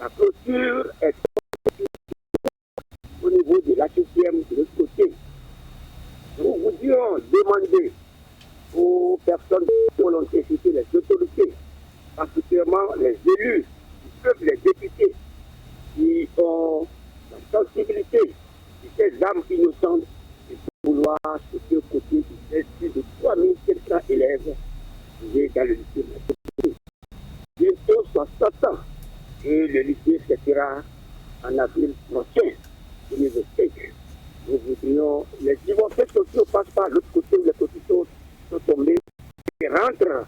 La clôture est au niveau de la 7e de l'autre côté. Nous voudrions demander aux personnes de volonté, citer les autorités, particulièrement les élus, qui peuvent les députés, qui ont la sensibilité de ces âmes innocentes, de vouloir se faire côté de plus de 3700 élèves dans le lycée. Bientôt 60 ans et le lycée sera en avril prochain 2025. Nous voudrions, les divorcés sociaux passent par l'autre côté où les cotitons sont tombés et rentrent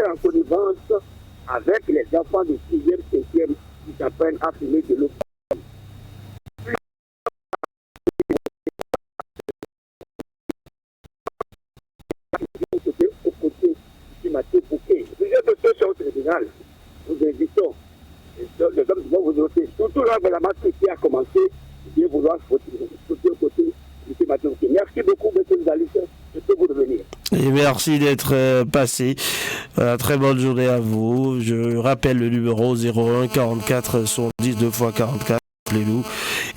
en connivence avec les enfants de 6e, 5e qui s'apprennent à fumer de l'eau. Au côté du matin pour que plusieurs dossiers sont au tribunal. Nous invitons les hommes qui vont vous noter, surtout là où la masse qui a commencé, de vouloir sauter au côté du matin. Merci beaucoup, M. Zalis. Je peux vous revenir. Et merci d'être passé. Très bonne journée à vous. Je rappelle le numéro 01 44 70 2 x 44. Appelez-nous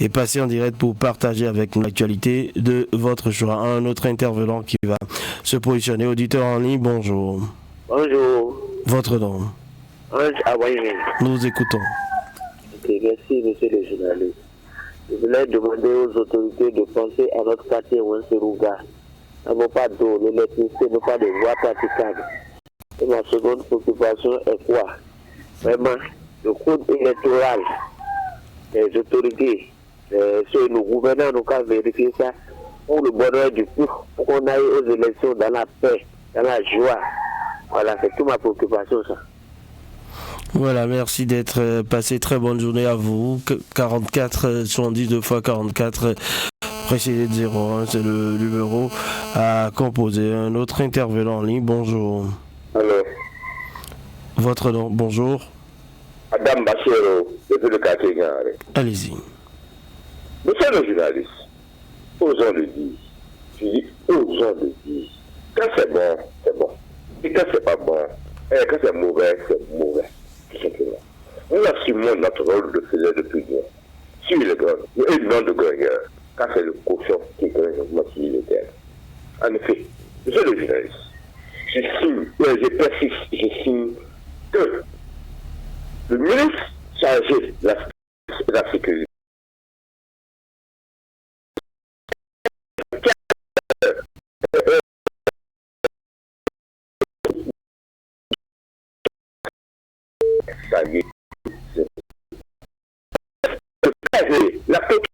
et passez en direct pour partager avec nous l'actualité de votre choix. Un autre intervenant qui va se positionner. Auditeur en ligne, bonjour. Bonjour. Votre nom? Nous vous écoutons. Okay, merci, monsieur le journaliste. Je voulais demander aux autorités de penser à notre quartier Wenserouga. Nous n'avons pas d'eau, l'électricité, nous n'avons pas de voies praticables. Et ma seconde préoccupation est quoi? Vraiment, le code électoral, les autorités, nos gouvernants nous ont vérifié ça pour le bonheur du peuple, pour qu'on aille aux élections dans la paix, dans la joie. Voilà, c'est toute ma préoccupation, ça. Voilà, merci d'être passé. Très bonne journée à vous. 44 70 2 x 44. Précisé de 01, c'est le numéro à composer. Un autre intervenant en ligne, bonjour. Alors, votre nom, bonjour. Adam Bachero, depuis le quartier Gare. Allez-y. Monsieur le journaliste, osons le dire. Je dis osons le dire. Quand c'est bon, c'est bon. Et quand c'est pas bon, et quand c'est mauvais, c'est mauvais. Tout simplement. Nous assumons notre rôle de faiseur de punition. Sur le grand, et non de gagneur, quand c'est le cochon qui gagne, moi qui l'éterne. En effet, monsieur le journaliste, je persiste, je signe que le ministre chargé de la sécurité la sécurité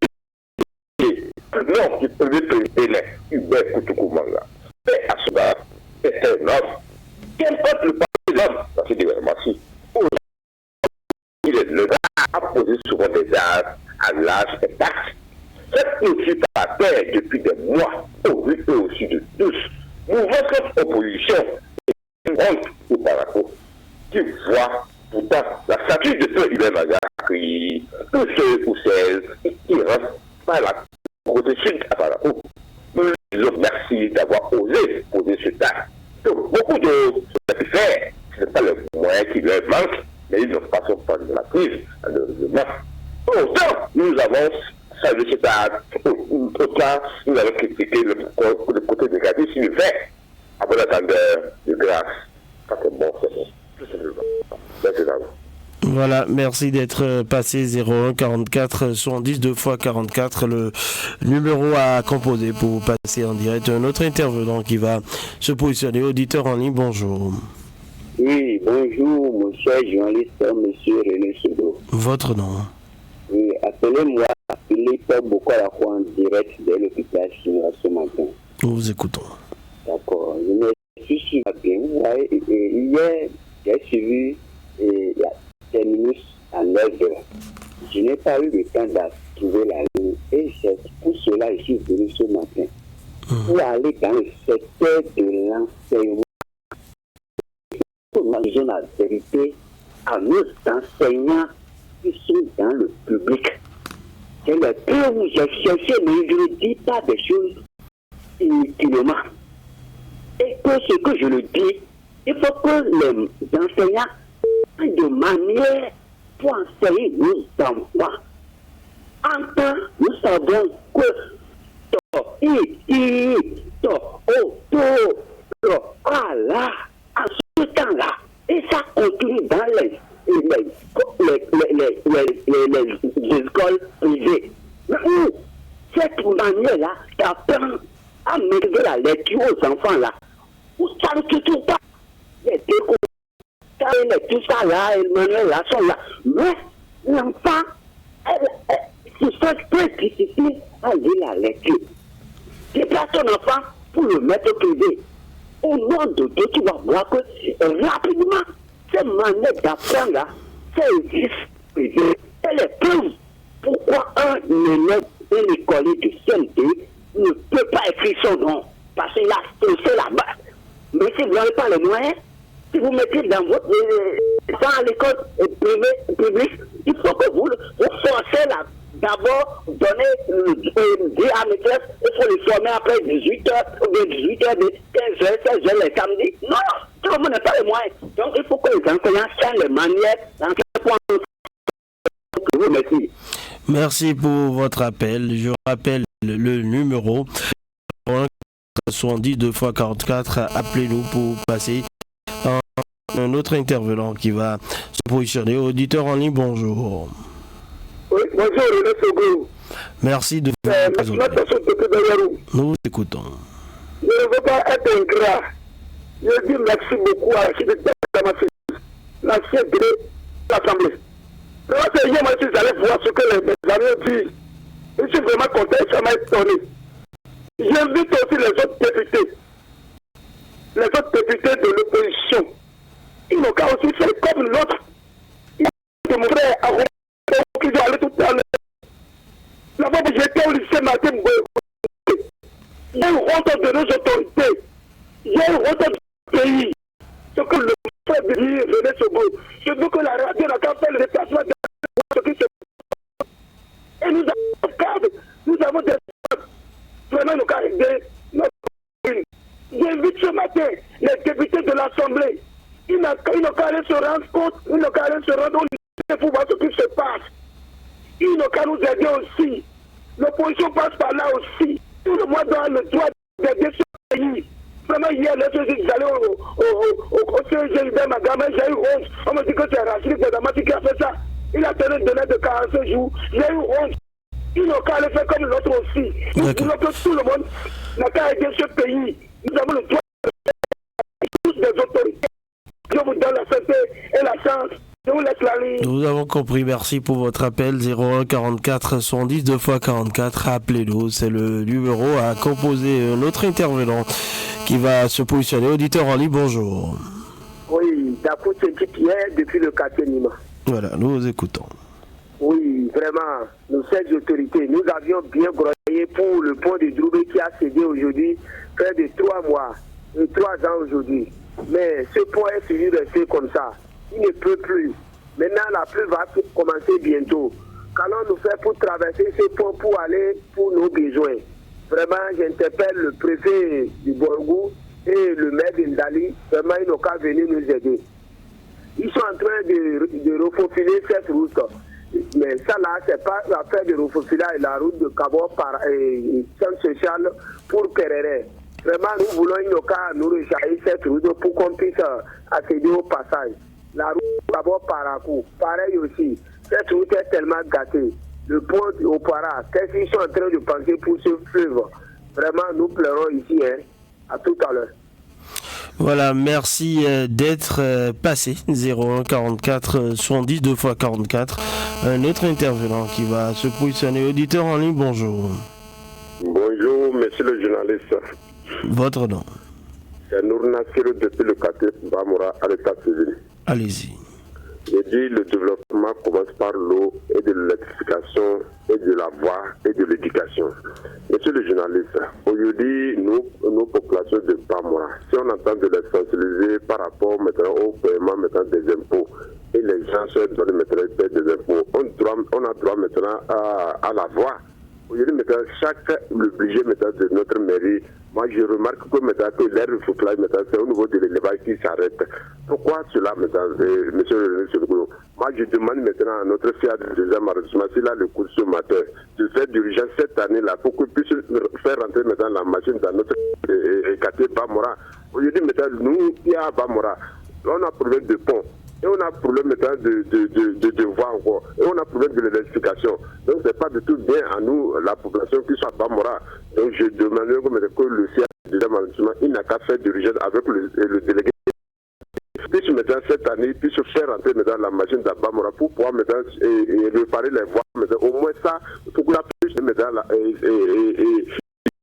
non du premier président Hubert Koutoukoumanga et à ce moment est un homme. Qu'importe le parti d'homme dans ce gouvernement-ci, il est le gars à poser souvent des armes à l'âge et taxes. Cette notion par terre depuis des mois, au vu et au dessus de tous, mouvement contre opposition et une honte au parapluie qui voit pourtant la statue de feu Hubert Maga qui tous ceux ou celles qui restent par la côté sud à parapluie. Nous disons merci d'avoir osé poser ce tas. Beaucoup de ce qu'ils font, ce n'est pas le moyen qui leur manque, mais ils ne passent pas de la crise, malheureusement. Pourtant, nous avons salué cet acte. Autant, nous avons critiqué le côté négatif s'il le fait. Après l'attendeur de grâce, quand c'est bon, c'est bon. Tout simplement. Merci à vous. Voilà, merci d'être passé 01 44 70 2 x 44, le numéro à composer pour passer en direct. Un autre intervenant qui va se positionner, auditeur en ligne, bonjour. Oui, bonjour, mon cher journaliste, monsieur René Sodo. Votre nom? Oui, appelez-moi Philippe Bokola en direct de l'hôpital chinois ce matin. Nous vous écoutons. D'accord, je me suis suivi. Vous voyez, hier, j'ai suivi la terminus à 9h. Je n'ai pas eu le temps de trouver la ligne et c'est pour cela que je suis venu ce matin. Pour aller dans le secteur de l'enseignement, pour nous la vérité à nos enseignants qui sont dans le public. C'est le peu où j'ai cherché, mais je ne dis pas des choses inutilement. Et que ce que je le dis, il faut que les enseignants de manière pour enseigner nos enfants. Enfin, nous savons que à ce temps-là, et ça continue dans les écoles privées. Mais où cette manière-là d'apprendre à maîtriser la lecture aux enfants-là, où ça ne se trouve pas. Les décos, tout ça là, les manuels là sont là. Mais l'enfant, c'est très difficile à lire la lecture. Déplace ton enfant pour le mettre privé. Au nom de Dieu, tu vas voir que rapidement, cette manière d'apprendre là, ça existe privé. Elle est preuve pourquoi un élève d'un écolier de CNT ne peut pas écrire son nom. Parce qu'il a faussé la base. Mais si vous n'avez pas les moyens, si vous mettez dans votre à l'école publique, il faut que vous forcez là. D'abord, donner à maîtresse, il faut les former après 18h, ou bien 18h, 15h, 16h les samedis. Non, tout le monde n'a pas les moyens. Donc, il faut que les enseignants sachent les manières dans quel point vous mettez. Merci pour votre appel. Je rappelle le numéro 70 2 x 44. Appelez-nous pour passer un autre intervenant qui va se positionner. Auditeur en ligne, bonjour. Oui, bonjour, René Sogo. Merci de nous écoutons. Je ne veux pas être ingrat. Je dis merci beaucoup à l'ancien gré de l'Assemblée. Lorsque hier, moi, je suis allé voir ce que les amis disent. Je suis vraiment content, ça m'a étonné. J'invite aussi les autres députés de l'opposition. Ils n'ont qu'à aussi faire comme l'autre. Ils ont montré à Romain qu'ils doivent aller tout à l'heure. Là-bas, j'étais au lycée Martin Boye. Il y a une honte de nos autorités. Il y a une honte du pays. Ce que le frère de lui, René Sogo, je veux que la radio n'a qu'à faire le déplacement de ce qui se passe. Et nous avons des vraiment nous caractères, notre commune. J'invite ce matin les députés de l'Assemblée. Ils n'ont qu'à aller se rendre compte, ils n'ont qu'à aller se rendre au lycée pour voir ce qui se passe. Ils n'ont qu'à nous aider aussi. L'opposition passe par là aussi. Tout le monde a le droit d'aider ce pays. Vraiment, hier, ils allaient au CGIB, madame, j'ai eu honte. On me dit que c'est Rachid Bedamati qui a fait ça. Il a tenu de délai de 45 jours. J'ai eu honte. Ils n'ont qu'à le faire comme l'autre aussi. Nous voulons que tout le monde n'a qu'à aider ce pays. Nous avons le droit de tous des autorités. Je vous donne la santé et la chance. Je vous laisse la ligne. Nous avons compris. Merci pour votre appel. 01 44 110 2 x 44. Appelez-nous. C'est le numéro à composer. Un autre intervenant qui va se positionner. Auditeur en ligne, bonjour. Oui, Dakou Pierre depuis le quartier Nima. Voilà, nous vous écoutons. Oui, vraiment, nous, ces autorités, nous avions bien broyé pour le pont de Droubé qui a cédé aujourd'hui, près de 3 mois, 3 ans aujourd'hui. Mais ce pont est fini de rester comme ça. Il ne peut plus. Maintenant, la pluie va commencer bientôt. Qu'allons-nous faire pour traverser ce pont pour aller pour nos besoins? Vraiment, j'interpelle le préfet du Borgou et le maire d'Indali. Vraiment, ils n'ont qu'à venir nous aider. Ils sont en train de refaufiler cette route. Mais ça là, c'est pas l'affaire de refaufiler la route de Cabo par centre social pour Kerere. Vraiment, nous voulons une occasion nous recharger cette route pour qu'on puisse accéder au passage. La route Cabo Parakou, pareil aussi. Cette route est tellement gâtée. Le pont au Para, qu'est-ce qu'ils sont en train de penser pour ce fleuve? Vraiment, nous pleurons ici. À tout à l'heure. Voilà, merci d'être passé. 01 44 70 2 x 44. Un autre intervenant qui va se positionner. Auditeur en ligne, bonjour. Bonjour, monsieur le journaliste. Votre nom? C'est Nourna Siro depuis le quartier Bamora à l'état civil. Allez-y. J'ai dit le développement commence par l'eau et de l'électrification et de la voie et de l'éducation. Monsieur le journaliste, aujourd'hui, nos populations de Bamora, si on entend de les sensibiliser par rapport maintenant au paiement maintenant des impôts, et les gens se donnent maintenant des impôts, on a droit maintenant à la voie. Aujourd'hui, maintenant, le budget maintenant de notre mairie, moi je remarque que maintenant que l'air de soufflage maintenant c'est au niveau de l'élevage qui s'arrête. Pourquoi cela maintenant, monsieur le Moi, je demande maintenant à notre fiat de deuxième arrondissement, s'il a le consommateur, de faire d'urgence cette année-là pour qu'on puisse faire rentrer maintenant la machine dans notre quartier Bamora. Aujourd'hui, maintenant, nous, il y a Bamora, on a problème de pont. Et on a problème maintenant de voie encore. Et on a problème de l'électrification. Donc, ce n'est pas du tout bien à nous, la population qui soit à Bamora. Donc, je demande que le CA du deuxième arrondissement, il n'a qu'à faire d'urgence avec le délégué. Puisse maintenant cette année, puisse faire rentrer maintenant la machine d'Abamora pour pouvoir maintenant réparer les voies. Maintenant, au moins ça, pour que la puisse maintenant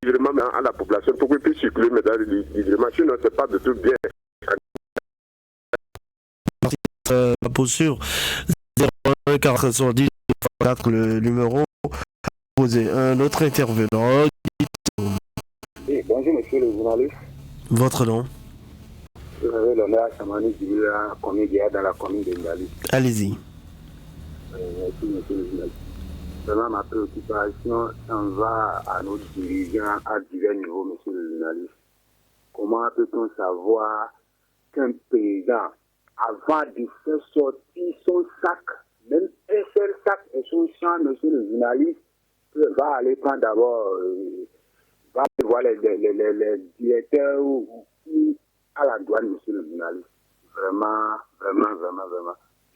vraiment à la population, pour qu'elle puisse circuler maintenant librement. Sinon, c'est pas du tout bien. Sur 01 410 4 le numéro posé un autre intervenant. Oui, bonjour monsieur le journaliste. Votre nom? Je vais l'honneur à Samani Dibila, comédien dans la commune de Ndali. Allez-y. Merci monsieur le journaliste. Vraiment ma préoccupation en va à nos dirigeants à divers niveaux, monsieur le journaliste. Comment peut-on savoir qu'un président, avant de faire sortir son sac, même un seul sac et son champ, monsieur le journaliste, va aller prendre d'abord, va voir les directeurs ou à la douane, monsieur le journaliste. Vraiment.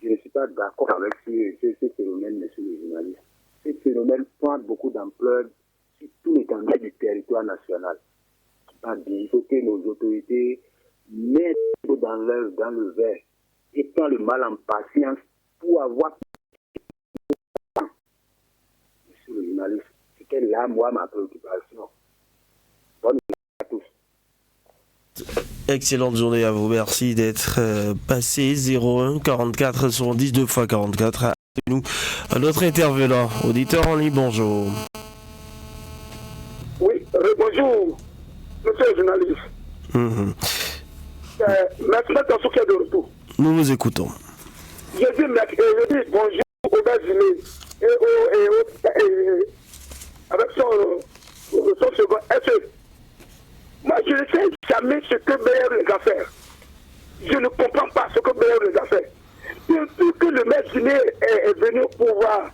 Je ne suis pas d'accord avec ce phénomène, monsieur le journaliste. Ce phénomène prend beaucoup d'ampleur sur tout l'étendue du territoire national. Il faut que nos autorités mettent dans le verre et prennent le mal en patience pour avoir... Monsieur le journaliste, c'était là, moi, ma préoccupation. Bonne journée à tous. Excellente journée à vous. Merci d'être passé 01 44 70 2 x 44. Nous, notre intervenant, auditeur en ligne, bonjour. Oui, bonjour, monsieur le journaliste. Merci d'être de retour. Nous vous écoutons. Je dis bonjour au Brésil et avec son second SE. Moi, je ne sais jamais ce que BR les a fait. Je ne comprends pas ce que BR les a fait. Depuis que le maire Guinée est venu au pouvoir,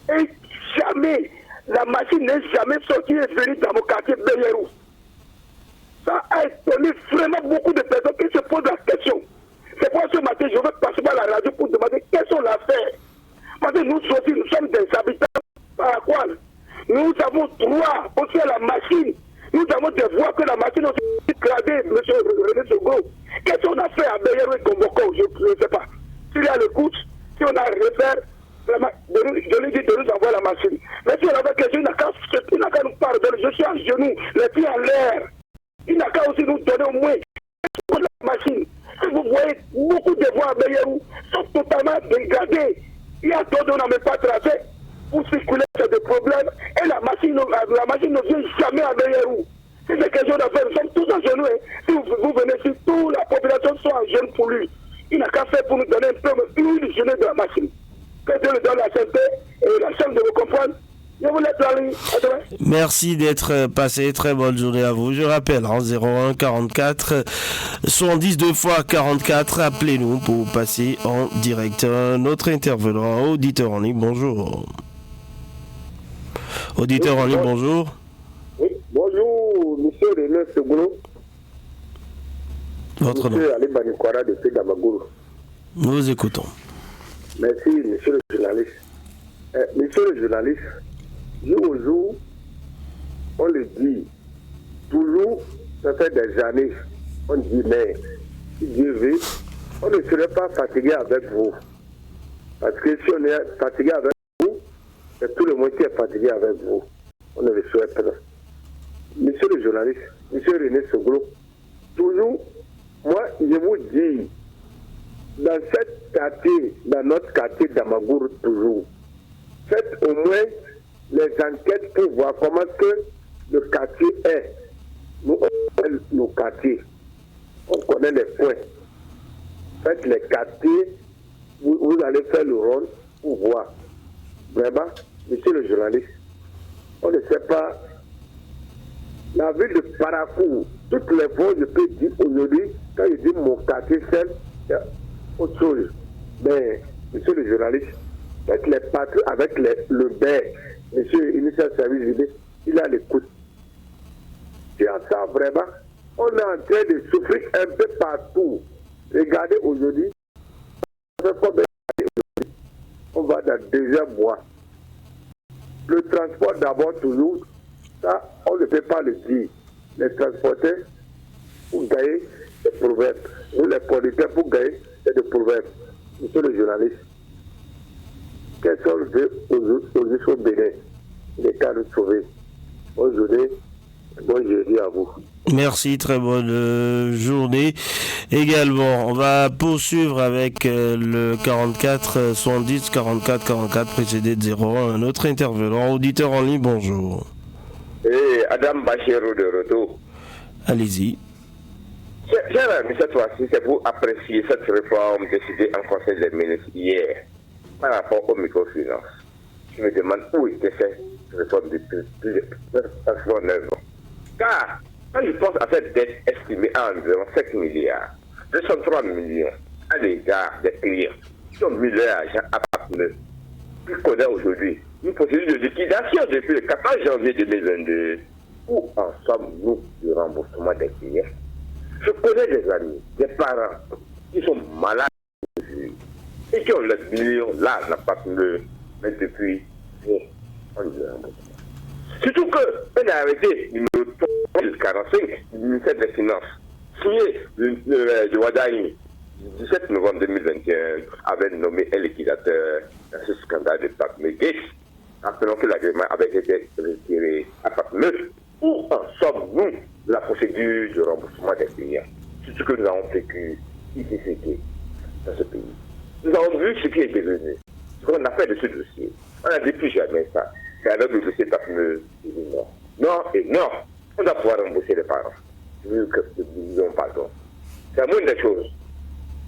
et jamais, la machine n'est jamais sortie et est venue dans mon quartier Beyerou. Ça a étonné vraiment beaucoup de personnes qui se posent la question. C'est pour ce matin, je vais passer par la radio pour demander quelles sont les affaires. Parce que nous aussi, nous sommes des habitants par quoi nous avons droit aussi à la machine. Nous avons des voix que la machine a gradé, M. René Sogo. Qu'est-ce qu'on a fait à Beyerou et Gomboko? Je ne sais pas. S'il y a l'écoute, si on a à refaire, je lui dis de nous envoyer la machine. Mais si on avait quelque chose, il n'a qu'à nous pardonner. Je suis en genoux, les pieds en l'air. Il n'a qu'à aussi nous donner au moins la machine. Si vous voyez, beaucoup de voies à Beyerou sont totalement dégradées. Il y a d'autres on n'a même pas tracé. Pour circuler, c'est des problèmes. Et la machine ne vient jamais à Beyerou. Si c'est quelque chose à faire, nous sommes tous en genoux. Si vous venez, si toute la population soit en genoux pour lui, il n'a qu'à faire pour nous donner un peu une journée de la machine. Que Dieu nous donne la santé et la chance de vous comprendre. Je vous laisse la ligne. À demain. Merci d'être passé. Très bonne journée à vous. Je rappelle, en 01 44 70 2 x 44. Appelez-nous pour passer en direct. Notre intervenant, auditeur en ligne, bonjour. Auditeur en ligne, bonjour. Oui, bonjour, monsieur René Seguro. Votre nom. Monsieur Ali Banikwara de Pédamagourou. Nous vous écoutons. Merci, monsieur le journaliste. Monsieur le journaliste, jour au jour, on le dit, toujours, ça fait des années, on dit, mais si Dieu veut, on ne serait pas fatigué avec vous. Parce que si on est fatigué avec vous, c'est tout le monde qui est fatigué avec vous. On ne le souhaite pas. Monsieur le journaliste, monsieur René Soglo, toujours, moi, je vous dis, dans cette quartier, dans notre quartier d'Amagour, toujours, faites au moins les enquêtes pour voir comment que le quartier est. Nous, on connaît nos quartiers. On connaît les points. Faites les quartiers, vous allez faire le rôle pour voir. Vraiment, monsieur le journaliste, on ne sait pas. La ville de Parakou, toutes les fois, je peux dire aujourd'hui, quand je dis mon quartier, c'est autre chose. Mais monsieur le journaliste, avec les patrons, avec le maire, monsieur initial service vidé, il a l'écoute. Et en ça, vraiment, on est en train de souffrir un peu partout. Regardez aujourd'hui, on va dans le deuxième mois. Le transport d'abord toujours, ça, on ne peut pas le dire. Les transporteurs, pour gagner, c'est proverbe. Nous, les producteurs, pour gagner, c'est des proverbes. Monsieur le journaliste, quels sont les deux positions Bénin, les cas de sauver. Aujourd'hui, bon jeudi à vous. Merci, très bonne journée. Également, on va poursuivre avec le 44 70 44 44 précédé de 01. Un autre intervenant, auditeur en ligne, bonjour. Et Adam Bachero de retour. Allez-y. Cher ami, cette fois-ci, c'est pour apprécier cette réforme décidée en Conseil des ministres hier par rapport aux microfinances. Je me demande où était cette réforme depuis pratiquement 9 ans. Car, quand je pense à cette dette estimée à environ 7 milliards, 203 millions à l'égard des clients qui ont mis leur argent à partenaire, qui connaît aujourd'hui une procédure de liquidation depuis le 14 janvier 2022. Où en sommes-nous du remboursement des clients? Je connais des amis, des parents qui sont malades et qui ont les millions là, n'a pas pu mais depuis on le remboursement. Surtout qu'un arrêté numéro 345 du ministère des Finances, signé de Wadaï, du 17 novembre 2021, avait nommé un liquidateur dans ce scandale de Pape Gates, rappelons que l'agrément avait été retiré à Pape Meuf. Où en sommes-nous de la procédure de remboursement des clients? C'est ce que nous avons vécu ici, dans ce pays. Nous avons vu ce qui est devenu, ce qu'on a fait de ce dossier. On a dit plus jamais ça. C'est alors que le dossier Pape Meuf dit non. Non et non. On doit pouvoir rembourser les parents. Vu que nous disons pardon. C'est la moindre des choses.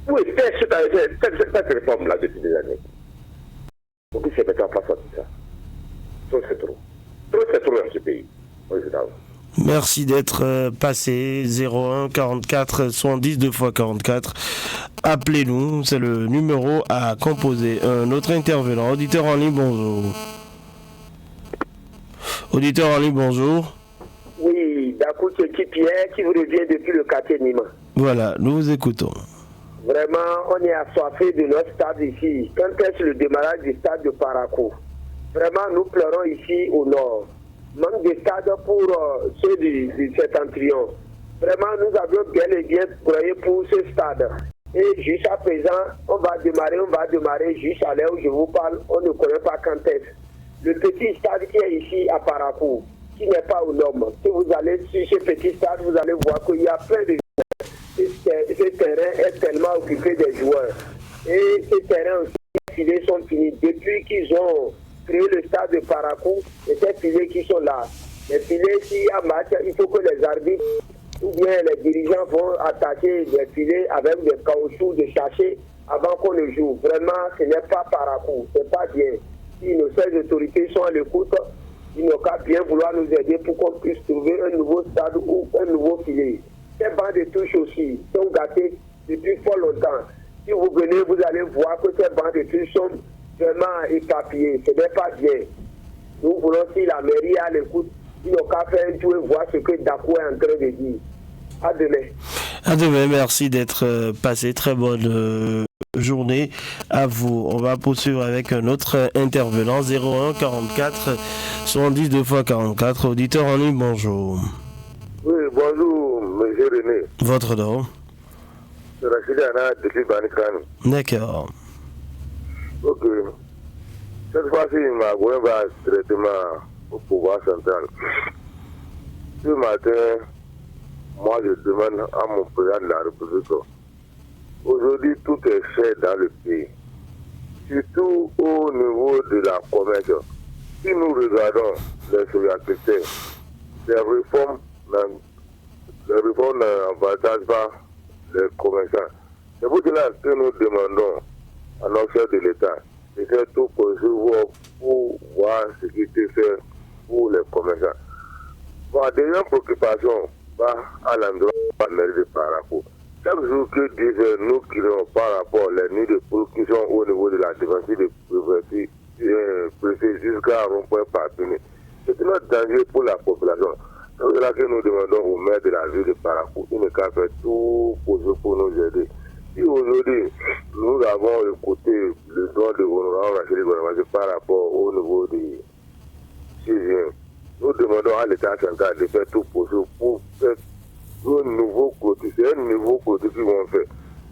Où était cette réforme-là depuis des années? Pourquoi c'est maintenant pas sorti ça? Trop c'est trop. Trop c'est trop dans ce pays. Merci d'être passé 01 44 70 2 x 44. Appelez-nous, c'est le numéro à composer. Un autre intervenant, auditeur en ligne, bonjour. Auditeur en ligne, bonjour. Oui, Dakou Pierre qui vous revient depuis le quartier Nima. Voilà, nous vous écoutons. Vraiment, on est assoiffé de notre stade ici. Quand est-ce le démarrage du stade de Parakou? Vraiment, nous pleurons ici au nord. Manque de stade pour ceux du septentrion. Vraiment, nous avions bien et bien travaillé pour ce stade. Et jusqu'à présent, on va démarrer jusqu'à l'heure où je vous parle, on ne connaît pas quand est-ce. Le petit stade qui est ici à Parakou, qui n'est pas aux normes. Si vous allez sur ce petit stade, vous allez voir qu'il y a plein de joueurs. Ce terrain est tellement occupé des joueurs. Et ces terrains aussi, les filets sont finis. Depuis qu'ils ont créé le stade de Parakou, et ces filets qui sont là. Les filets, s'il y a match, il faut que les arbitres ou bien les dirigeants vont attaquer les filets avec des caoutchoucs de chercher avant qu'on le joue. Vraiment, ce n'est pas Parakou, c'est pas bien. Si nos seules autorités sont à l'écoute, ils n'ont qu'à bien vouloir nous aider pour qu'on puisse trouver un nouveau stade ou un nouveau filet. Ces bancs de touche aussi sont gâtés depuis fort longtemps. Si vous venez, vous allez voir que ces bancs de touche sont vraiment éparpillés. Ce n'est pas bien. Nous voulons, si la mairie est à l'écoute, ils n'ont qu'à faire un tour et voir ce que Dakou est en train de dire. À demain. À demain, merci d'être passé. Très bonne journée à vous. On va poursuivre avec un autre intervenant, 01 44 70 2 x 44. Auditeur en ligne, bonjour. Oui, bonjour, monsieur René. Votre nom? C'est Rachid Anna depuis Banikran. D'accord. Ok. Cette fois-ci, ma gouvernement va directement au pouvoir central. Ce matin, moi je demande à mon président de la République, aujourd'hui tout est fait dans le pays, surtout au niveau de la commerce. Si nous regardons les agriculteurs, les réformes n'avantagent pas les commerçants. C'est pour cela que nous demandons à nos chefs de l'État de faire tout possible pour voir ce qui est fait pour les commerçants. Bon, deuxième préoccupation va à l'endroit de la mairie de Parakou. chaque jour que disent nous qui n'ont par rapport les nids de poules qui sont au niveau de la défensive de Préfet jusqu'à Rond-Point Partenay, c'est un autre danger pour la population. C'est là que nous demandons au maire de la ville de Parakou, il ne qu'à faire tout pour nous aider. Si aujourd'hui, nous avons écouté le don de Honorable Rachel Gouvernement par rapport au niveau des Syriens, nous demandons à l'État central de faire tout possible pour faire un nouveau côté. C'est un nouveau côté qu'ils vont faire.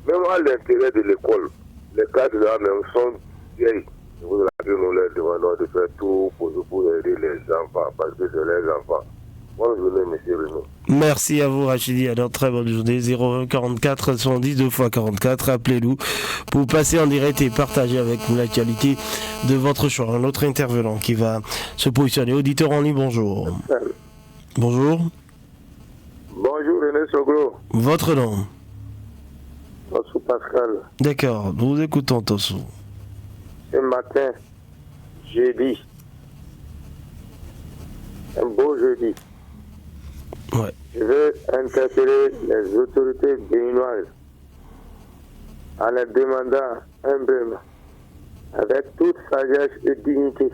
Même à l'intérieur de l'école, les cadres là même sont vieilles. Nous leur demandons de faire tout possible pour aider les enfants, parce que c'est les enfants. Bonne journée, monsieur Renaud. Merci à vous, Rachidi. Alors, très bonne journée. 01 44 110 2 x 44. Appelez-nous pour passer en direct et partager avec nous l'actualité de votre choix. Un autre intervenant qui va se positionner. Auditeur en ligne, bonjour. Bonjour. Bonjour, René Soglo. Votre nom? Tossou Pascal. D'accord, nous vous écoutons, Tossou. Ce matin, jeudi, un beau jeudi. Ouais. Je veux interpeller les autorités béninoises en leur demandant humblement, avec toute sagesse et dignité.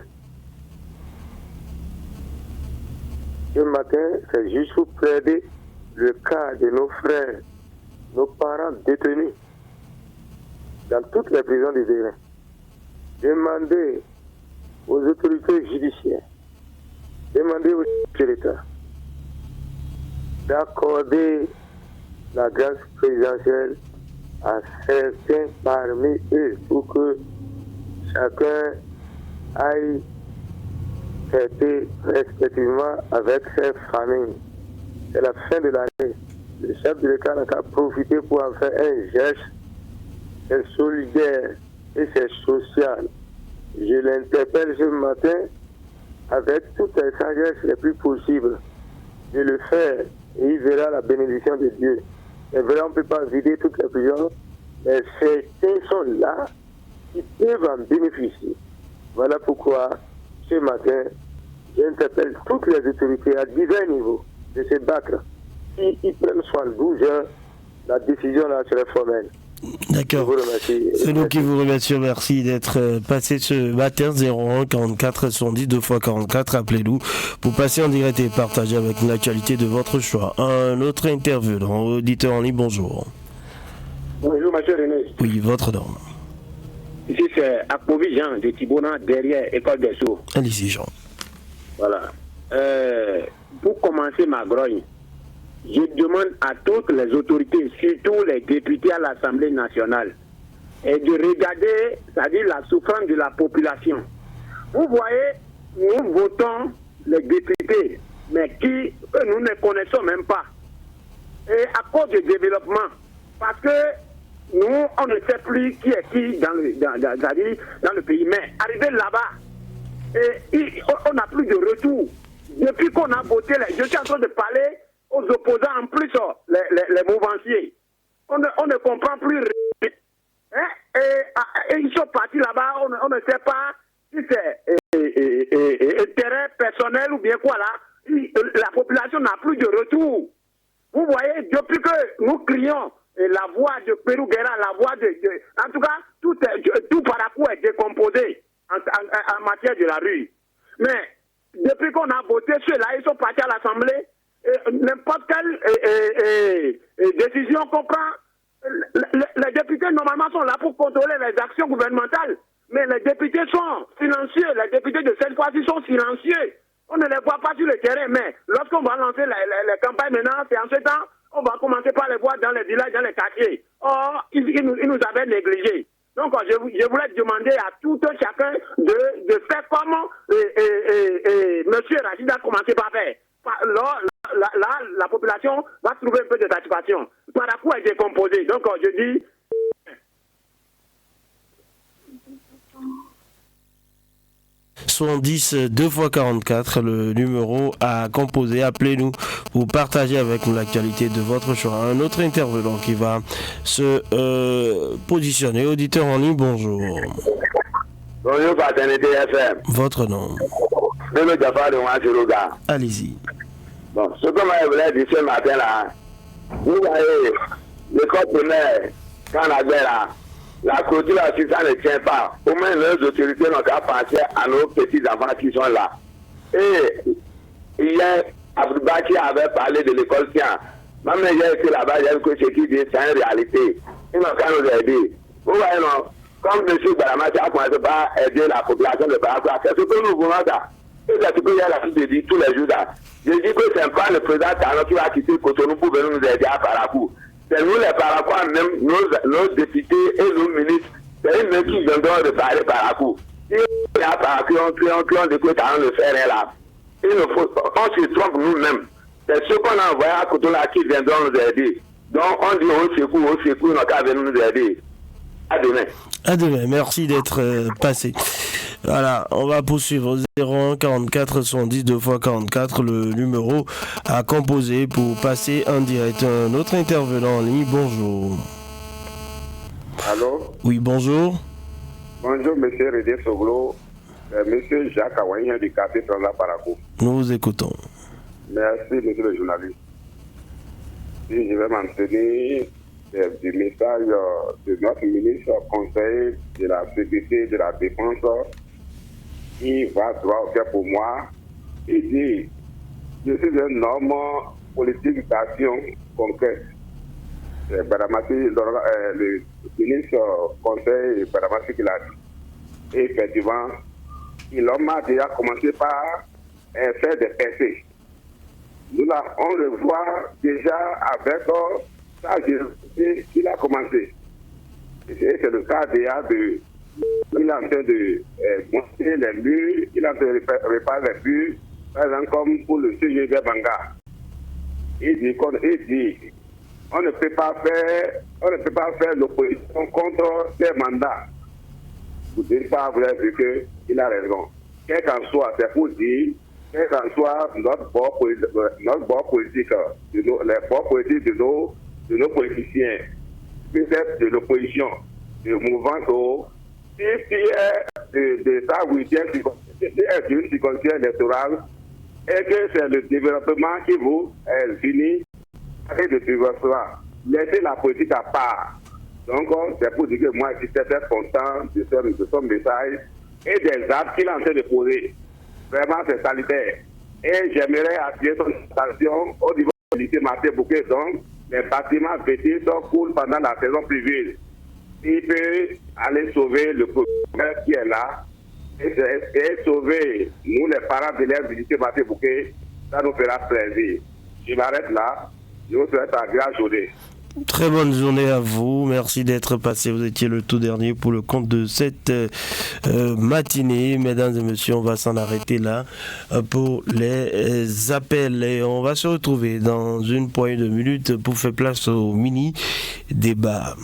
Ce matin, c'est juste pour plaider le cas de nos frères, nos parents détenus dans toutes les prisons du Bénin. Demander aux autorités judiciaires, demander au chef de l'État d'accorder la grâce présidentielle à certains parmi eux pour que chacun aille fêter respectivement avec ses familles. C'est la fin de l'année. Le chef de l'État n'a qu'à profiter pour en faire un geste. C'est solidaire et c'est social. Je l'interpelle ce matin avec toutes les sagesses les plus possibles de le faire et il verra la bénédiction de Dieu. C'est vrai, on ne peut pas vider toutes les prisons, mais certains sont là qui peuvent en bénéficier. Voilà pourquoi ce matin, j'interpelle toutes les autorités à divers niveaux de se battre. S'ils prennent soin de 12 heures, la décision là serait formelle. D'accord. C'est nous qui vous remercions. Merci d'être passé ce matin. 01 44 110 2 x 44. Appelez-nous pour passer en direct et partager avec nous l'actualité de votre choix. Un autre intervenant, auditeur en ligne, bonjour. Bonjour, monsieur René. Oui, votre nom. Ici, c'est Akpovi Jean de Thibonat, derrière École des Sourds. Allez-y, Jean. Voilà. Pour commencer ma grogne, je demande à toutes les autorités, surtout les députés à l'Assemblée nationale, et de regarder, c'est-à-dire la souffrance de la population. Vous voyez, nous votons les députés, mais qui nous ne connaissons même pas. Et à cause du développement, parce que nous, on ne sait plus qui est qui dans le pays. Mais arrivé là-bas, on n'a plus de retour. Depuis qu'on a voté, je suis en train de parler aux opposants, en plus, les mouvanciers. On ne comprend plus. Hein? Et ils sont partis là-bas, on ne sait pas si c'est intérêt personnel ou bien quoi là. La population n'a plus de retour. Vous voyez, depuis que nous crions la voix de Pérou Guerra, la voix en tout cas, tout Parakou est décomposé en matière de la rue. Mais depuis qu'on a voté ceux-là, ils sont partis à l'Assemblée. N'importe quelle décision qu'on prend, les députés normalement sont là pour contrôler les actions gouvernementales, mais les députés sont silencieux, les députés de cette fois-ci sont silencieux. On ne les voit pas sur le terrain, mais lorsqu'on va lancer les campagnes maintenant, c'est en ce temps, on va commencer par les voir dans les villages, dans les quartiers. Or, ils nous avaient négligés. Donc, je voulais demander à tout un chacun de faire comme M. Rachid a commencé par faire. Là, la population va trouver un peu de satisfaction. Parakou est décomposé. Donc, je dis... Soit 10 2 x 44, le numéro à composer. Appelez-nous pour partager avec nous l'actualité de votre choix. Un autre intervenant qui va se positionner. Auditeur en ligne, bonjour. Bonjour, partenaire DFM. Votre nom? Bello Jafar de Ouazirouga. Allez-y. Bon, ce que je voulais dire ce matin là, vous voyez, l'école primaire, quand la guerre là, la clôture là, si ça ne tient pas, au moins les autorités n'ont qu'à penser à nos petits enfants qui sont là. Et hier, Abdouba qui avait parlé de l'école science, même j'ai été là-bas, j'ai vu que ce qu'il dit, c'est une réalité. Ils n'ont qu'à nous aider. Vous voyez, non? Comme M. Baramati a commencé par aider la population de Parakou, c'est ce que nous voulons là. Et c'est ce que j'ai l'habitude de dire tous les jours là. Je dis que c'est pas le président Tano qui va quitter Cotonou pour venir nous aider à Parakou. C'est nous les Parakouas, même nos députés et nos ministres, c'est eux qui viendront de parler Parakou. Si il y a Parakou, on dit que Tano ne fait rien là. On se trompe nous-mêmes. C'est ce qu'on a envoyé à Cotonou là qui viendront nous aider. Donc on dit au secours, on n'a qu'à venir nous aider. À demain. À demain, merci d'être passé. Voilà, on va poursuivre 01 44 70 2 x 44, le numéro à composer pour passer en direct. Un autre intervenant en ligne, bonjour. Allô? Oui, bonjour. Bonjour, monsieur Rédé Soglo, monsieur Jacques Aouaïen du quartier Transla Parakou. Nous vous écoutons. Merci, monsieur le journaliste. Si je vais m'en tenir du message de notre ministre conseiller de la sécurité et de la défense, qui va droit au cœur pour moi. Il dit, je suis un homme politique d'action concrète. Baramati, le ministre conseil Baramati qui l'a dit. Et effectivement, l'homme a déjà commencé par faire des percées. Nous là, on le voit déjà avec sa générosité qu'il a commencé. Et c'est le cas déjà de... Il est en train de monter les murs, il est en train de réparer les murs, par exemple comme pour le CGV Banga. Il dit, on ne peut pas faire l'opposition contre ses mandats. Vous dites pas, vous avez vu qu'il a raison. Quel qu'en soit, c'est pour dire, quel qu'en soit notre bord politique, les bords politiques de nos politiciens, peut-être de l'opposition, du mouvement si de sa huitième circonscription électorale, et que c'est le développement qui vous finit avec le développement. Laissez la politique à part. Donc, c'est pour dire que moi, je suis très content de son message et des actes qu'il est en train de poser. Vraiment, c'est salutaire. Et j'aimerais attirer son attention au niveau du lycée Martin Bouquet. Donc, les bâtiments vétus sont cool pendant la saison privée. Il peut aller sauver le problème qui est là et sauver nous, les parents d'élèves du lycée Martin Bouquet. Ça nous fera plaisir. Je m'arrête là. Je vous souhaite une grande journée. Très bonne journée à vous, merci d'être passé, vous étiez le tout dernier pour le compte de cette matinée. Mesdames et messieurs, on va s'en arrêter là pour les appels et on va se retrouver dans une poignée de minutes pour faire place au mini débat.